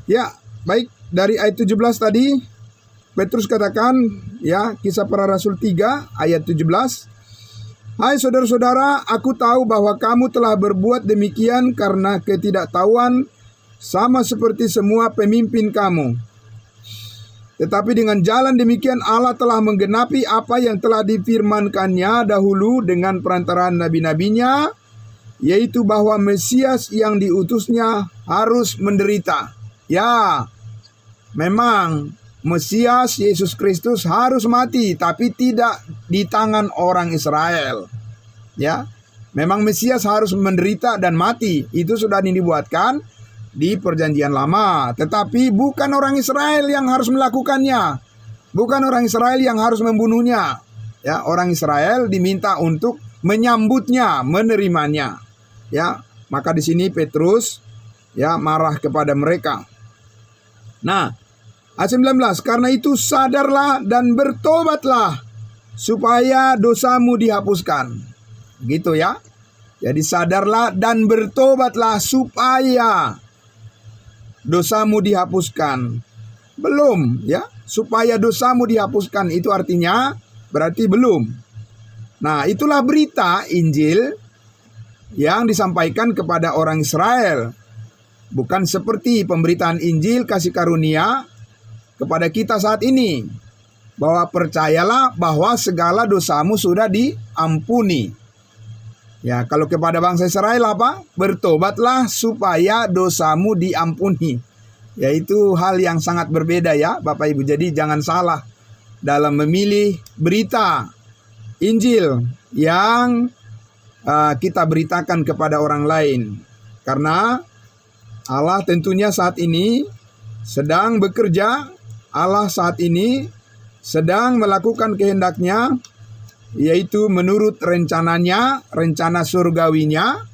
Ya, baik, dari ayat 17 tadi Petrus katakan, ya, Kisah Para Rasul 3 ayat 17, "Hai saudara-saudara, aku tahu bahwa kamu telah berbuat demikian karena ketidaktahuan, sama seperti semua pemimpin kamu. Tetapi dengan jalan demikian Allah telah menggenapi apa yang telah difirmankannya dahulu dengan perantaraan nabi-nabinya, yaitu bahwa Mesias yang diutusnya harus menderita." Ya, memang Mesias Yesus Kristus harus mati, tapi tidak di tangan orang Israel. Ya, memang Mesias harus menderita dan mati. Itu sudah dibuatkan di Perjanjian Lama. Tetapi bukan orang Israel yang harus melakukannya. Bukan orang Israel yang harus membunuhnya. Ya, orang Israel diminta untuk menyambutnya, menerimanya. Ya, maka di sini Petrus ya marah kepada mereka. Nah, ayat 19, "Karena itu sadarlah dan bertobatlah supaya dosamu dihapuskan." Gitu ya. Jadi sadarlah dan bertobatlah supaya dosamu dihapuskan. Belum ya, supaya dosamu dihapuskan itu artinya berarti belum. Nah, itulah berita Injil yang disampaikan kepada orang Israel. Bukan seperti pemberitaan Injil kasih karunia kepada kita saat ini, bahwa percayalah bahwa segala dosamu sudah diampuni. Ya, kalau kepada bangsa Israel apa? Bertobatlah supaya dosamu diampuni. Yaitu hal yang sangat berbeda ya Bapak Ibu. Jadi jangan salah dalam memilih berita Injil yang kita beritakan kepada orang lain. Karena Allah tentunya saat ini sedang bekerja. Allah saat ini sedang melakukan kehendaknya, yaitu menurut rencananya, rencana surgawinya,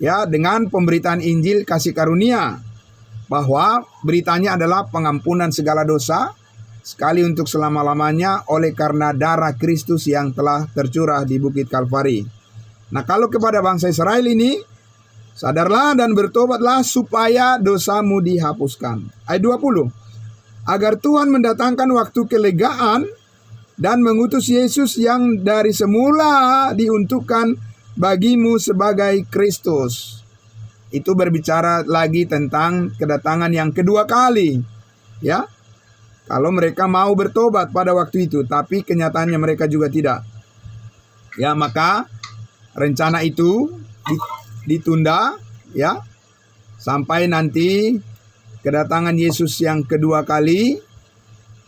ya, dengan pemberitaan Injil kasih karunia, bahwa beritanya adalah pengampunan segala dosa sekali untuk selama-lamanya oleh karena darah Kristus yang telah tercurah di Bukit Kalvari. Nah, kalau kepada bangsa Israel ini, sadarlah dan bertobatlah supaya dosamu dihapuskan. Ayat 20, "Agar Tuhan mendatangkan waktu kelegaan dan mengutus Yesus yang dari semula diuntukkan bagimu sebagai Kristus." Itu berbicara lagi tentang kedatangan yang kedua kali. Ya, kalau mereka mau bertobat pada waktu itu, tapi kenyataannya mereka juga tidak. Ya, maka rencana itu ditunda ya sampai nanti kedatangan Yesus yang kedua kali,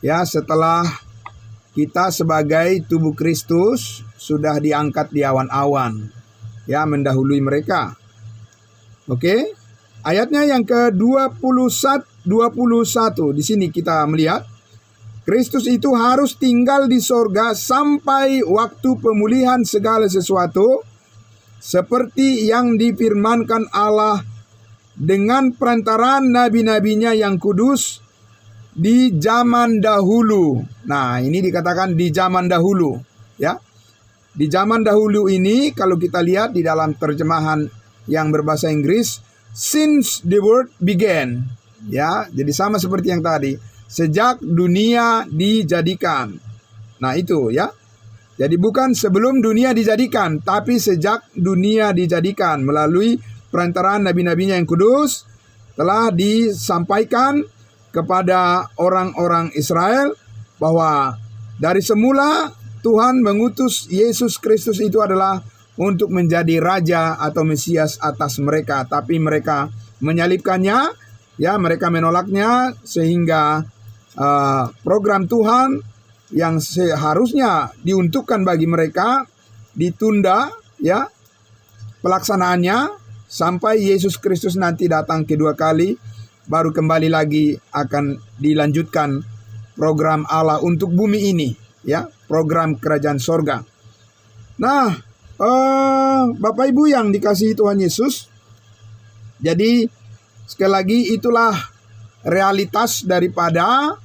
ya, setelah kita sebagai tubuh Kristus sudah diangkat di awan-awan, ya, mendahului mereka. Oke, ayatnya yang ke-21 di sini kita melihat Kristus itu harus tinggal di sorga sampai waktu pemulihan segala sesuatu, seperti yang difirmankan Allah dengan perantaraan nabi-nabinya yang kudus di zaman dahulu. Nah, ini dikatakan di zaman dahulu, ya. Di zaman dahulu ini kalau kita lihat di dalam terjemahan yang berbahasa Inggris, since the world began, ya. Jadi sama seperti yang tadi, sejak dunia dijadikan. Nah, itu ya. Jadi bukan sebelum dunia dijadikan, tapi sejak dunia dijadikan melalui perantaraan nabi-nabinya yang kudus telah disampaikan kepada orang-orang Israel bahwa dari semula Tuhan mengutus Yesus Kristus itu adalah untuk menjadi raja atau Mesias atas mereka, tapi mereka menyalibkannya, ya, mereka menolaknya sehingga program Tuhan yang seharusnya diuntukkan bagi mereka ditunda, ya, pelaksanaannya sampai Yesus Kristus nanti datang kedua kali, baru kembali lagi akan dilanjutkan program Allah untuk bumi ini, ya, program kerajaan sorga. Nah, Bapak Ibu yang dikasihi Tuhan Yesus, jadi sekali lagi itulah realitas daripada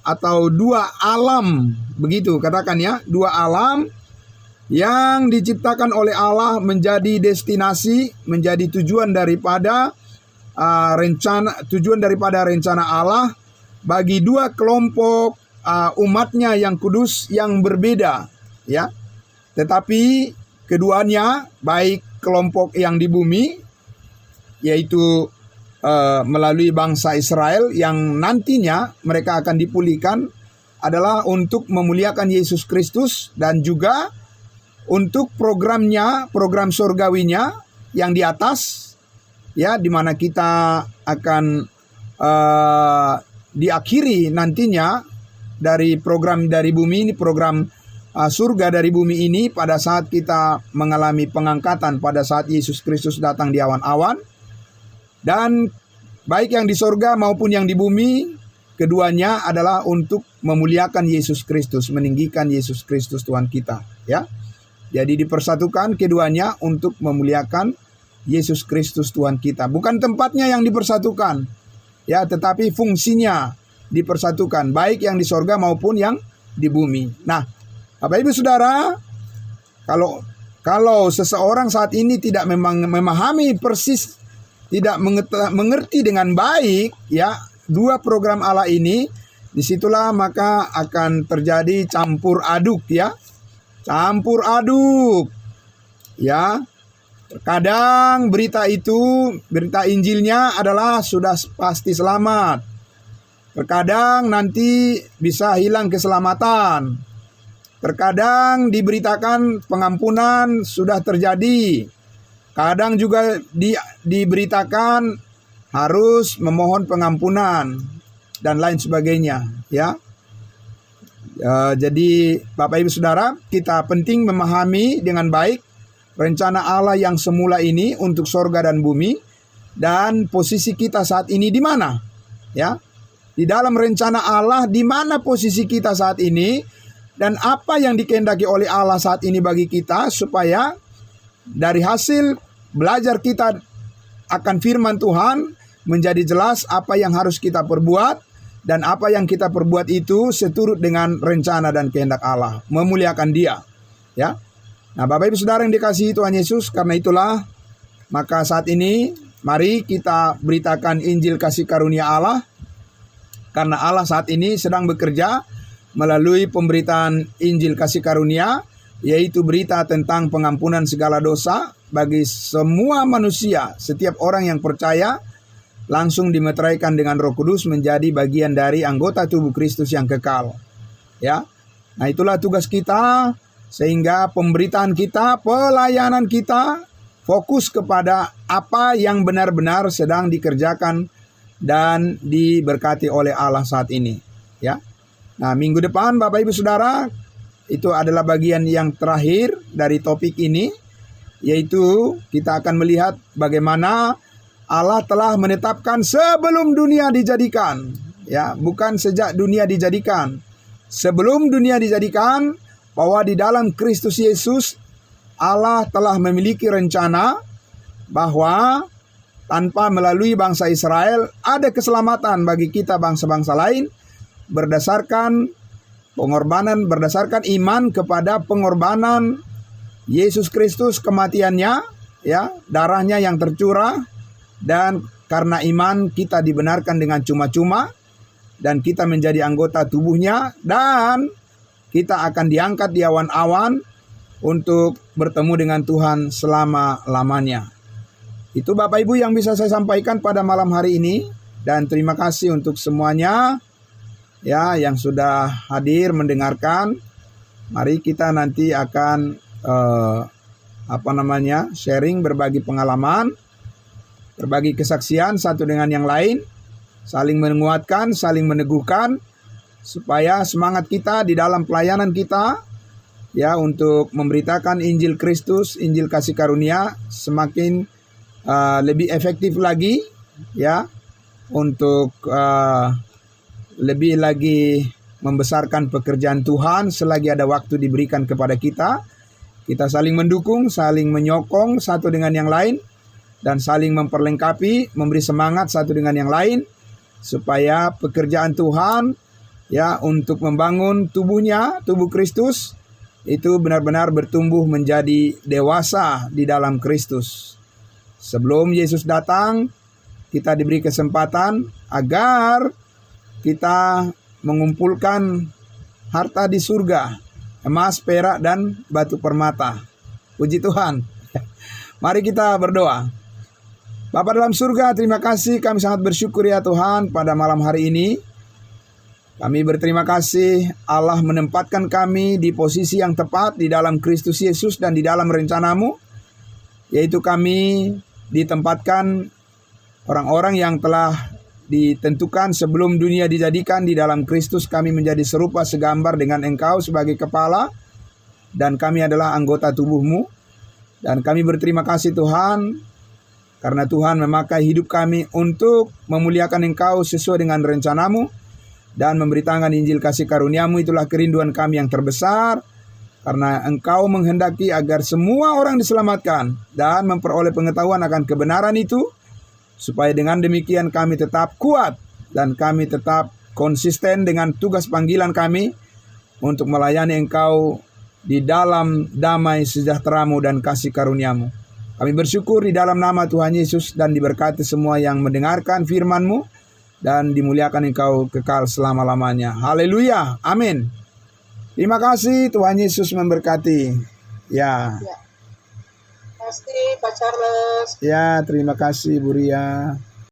atau dua alam, begitu katakan ya, dua alam yang diciptakan oleh Allah menjadi destinasi, menjadi tujuan daripada tujuan daripada rencana Allah bagi dua kelompok umatnya yang kudus yang berbeda, ya. Tetapi keduanya, baik kelompok yang di bumi, yaitu melalui bangsa Israel yang nantinya mereka akan dipulihkan, adalah untuk memuliakan Yesus Kristus, dan juga untuk program surgawinya yang di atas, ya, di mana kita akan diakhiri nantinya dari program dari bumi ini, program surga dari bumi ini, pada saat kita mengalami pengangkatan, pada saat Yesus Kristus datang di awan-awan. Dan baik yang di surga maupun yang di bumi, keduanya adalah untuk memuliakan Yesus Kristus, meninggikan Yesus Kristus Tuhan kita, ya. Jadi dipersatukan keduanya untuk memuliakan Yesus Kristus Tuhan kita. Bukan tempatnya yang dipersatukan, ya, tetapi fungsinya dipersatukan, baik yang di surga maupun yang di bumi. Nah, Bapak Ibu Saudara, kalau seseorang saat ini tidak memahami persis, tidak mengerti dengan baik, ya, dua program Allah ini, disitulah maka akan terjadi campur aduk, ya. Campur aduk, ya. Terkadang berita Injilnya adalah sudah pasti selamat. Terkadang nanti bisa hilang keselamatan. Terkadang diberitakan pengampunan sudah terjadi. Kadang juga diberitakan harus memohon pengampunan dan lain sebagainya, ya. Jadi Bapak Ibu Saudara, kita penting memahami dengan baik rencana Allah yang semula ini untuk sorga dan bumi, dan posisi kita saat ini di mana, ya. Di dalam rencana Allah, di mana posisi kita saat ini, dan apa yang dikehendaki oleh Allah saat ini bagi kita, supaya dari hasil belajar kita akan firman Tuhan menjadi jelas apa yang harus kita perbuat, dan apa yang kita perbuat itu seturut dengan rencana dan kehendak Allah, memuliakan Dia, ya. Nah, Bapak Ibu Saudara yang dikasihi Tuhan Yesus, karena itulah maka saat ini mari kita beritakan Injil kasih karunia Allah, karena Allah saat ini sedang bekerja melalui pemberitaan Injil kasih karunia, yaitu berita tentang pengampunan segala dosa bagi semua manusia. Setiap orang yang percaya langsung dimeteraikan dengan Roh Kudus menjadi bagian dari anggota tubuh Kristus yang kekal, ya. Nah, itulah tugas kita, sehingga pemberitaan kita, pelayanan kita fokus kepada apa yang benar-benar sedang dikerjakan dan diberkati oleh Allah saat ini, ya. Nah, minggu depan Bapak Ibu Saudara, itu adalah bagian yang terakhir dari topik ini, yaitu kita akan melihat bagaimana Allah telah menetapkan sebelum dunia dijadikan, ya, bukan sejak dunia dijadikan. Sebelum dunia dijadikan, bahwa di dalam Kristus Yesus Allah telah memiliki rencana bahwa tanpa melalui bangsa Israel ada keselamatan bagi kita bangsa-bangsa lain berdasarkan pengorbanan, berdasarkan iman kepada pengorbanan Yesus Kristus, kematiannya, ya, darahnya yang tercurah. Dan karena iman kita dibenarkan dengan cuma-cuma, dan kita menjadi anggota tubuhnya, dan kita akan diangkat di awan-awan untuk bertemu dengan Tuhan selama-lamanya. Itu Bapak Ibu yang bisa saya sampaikan pada malam hari ini, dan terima kasih untuk semuanya, ya, yang sudah hadir mendengarkan. Mari kita nanti akan sharing, berbagi pengalaman, berbagi kesaksian satu dengan yang lain, saling menguatkan, saling meneguhkan, supaya semangat kita di dalam pelayanan kita, ya, untuk memberitakan Injil Kristus, Injil kasih karunia, semakin lebih efektif lagi, ya, untuk lebih lagi membesarkan pekerjaan Tuhan selagi ada waktu diberikan kepada kita. Kita saling mendukung, saling menyokong satu dengan yang lain, dan saling memperlengkapi, memberi semangat satu dengan yang lain, supaya pekerjaan Tuhan, ya, untuk membangun tubuhnya, tubuh Kristus, itu benar-benar bertumbuh menjadi dewasa di dalam Kristus. Sebelum Yesus datang, kita diberi kesempatan agar kita mengumpulkan harta di surga, emas, perak, dan batu permata. Puji Tuhan. Mari kita berdoa. Bapa dalam surga, terima kasih, kami sangat bersyukur ya Tuhan pada malam hari ini. Kami berterima kasih Allah menempatkan kami di posisi yang tepat di dalam Kristus Yesus dan di dalam rencana-Mu, yaitu kami ditempatkan orang-orang yang telah ditentukan sebelum dunia dijadikan di dalam Kristus. Kami menjadi serupa segambar dengan Engkau sebagai kepala, dan kami adalah anggota tubuh-Mu. Dan kami berterima kasih Tuhan, karena Tuhan memakai hidup kami untuk memuliakan Engkau sesuai dengan rencana-Mu dan memberitakan Injil kasih karunia-Mu. Itulah kerinduan kami yang terbesar, karena Engkau menghendaki agar semua orang diselamatkan dan memperoleh pengetahuan akan kebenaran itu, supaya dengan demikian kami tetap kuat dan kami tetap konsisten dengan tugas panggilan kami untuk melayani Engkau di dalam damai sejahtera-Mu dan kasih karunia-Mu. Kami bersyukur di dalam nama Tuhan Yesus, dan diberkati semua yang mendengarkan firman-Mu, dan dimuliakan Engkau kekal selama-lamanya. Haleluya. Amin. Terima kasih, Tuhan Yesus memberkati. Ya. Terima kasih Pak Charles. Ya, terima kasih Bu Ria.